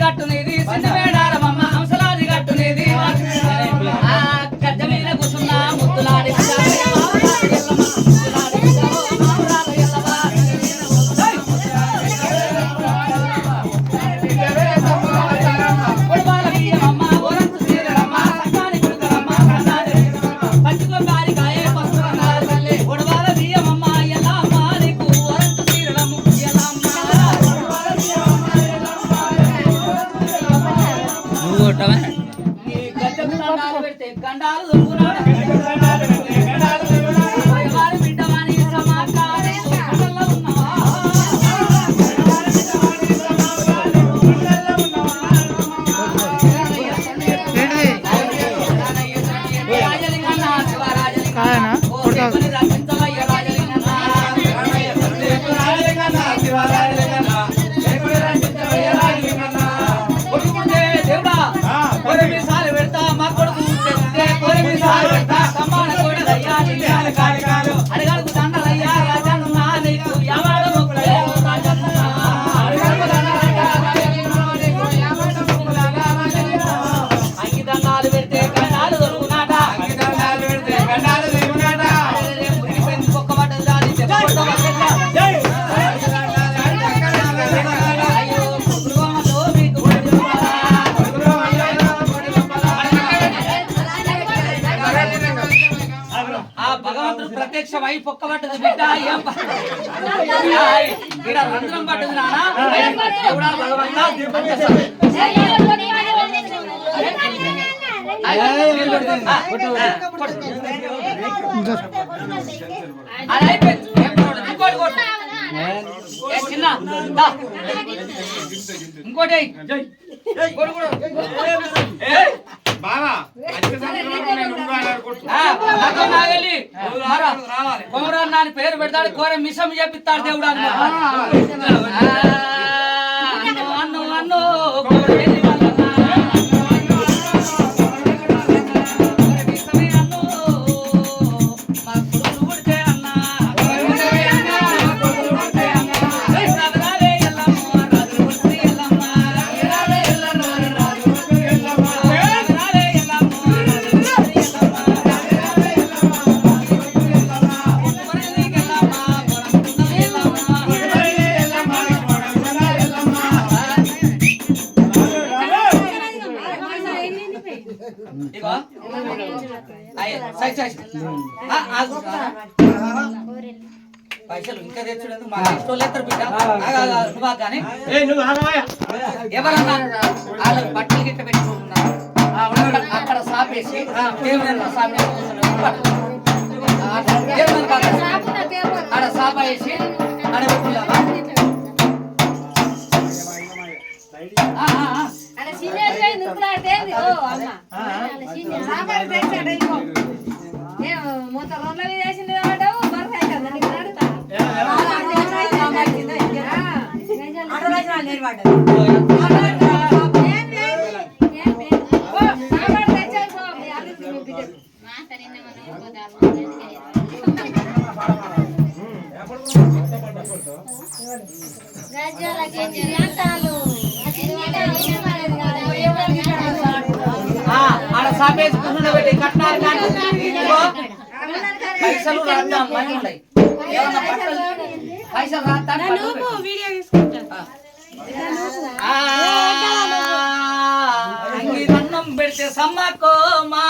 కట్టునేది చిన్న వేడారమ్మ హంసలాది కట్టునేది గడ్డ మీద కూర్చున్నా ముద్దులాడి గండాలు అడగడుకు దండలయ్యా రాజన్న నీకు ఎవడ మొక్కులే అంగి దండాలు పెడితే గండాలు దొరుకునాట ఒక్క పడ్డది రాదు భగవంతుడు ప్రత్యక్ష వై పొక్క పట్టదు బిడ్డ ఏం రంధ్రం పట్టదు నానా భగవంతా ఇంకోటి కొమరన్న అని పేరు పెడతాడు కోరే మిసం చెప్పిస్తాడు దేవుడు అన్ను అన్ను పైసలు ఇంకా తెచ్చులేదు మా ఇష్టోళ్ళు ఎత్తరు బిడ్డ నువ్వా కానీ ఎవరన్నా వాళ్ళకి బట్టలు గిట్ట పెట్టుకుంటున్నారు అక్కడ సాపేసి ఆడ సాప వేసి ఆడ పెట్టుకున్నావా ఆడ సాపేసి పెట్టి కట్టాలి కానీ పైసలు రాద్దాం మనీ ఉన్నాయి ఏమన్నా బట్టలు పైసలు రాద్దాం అంగి అన్నం పెడితే సమ్మకో మా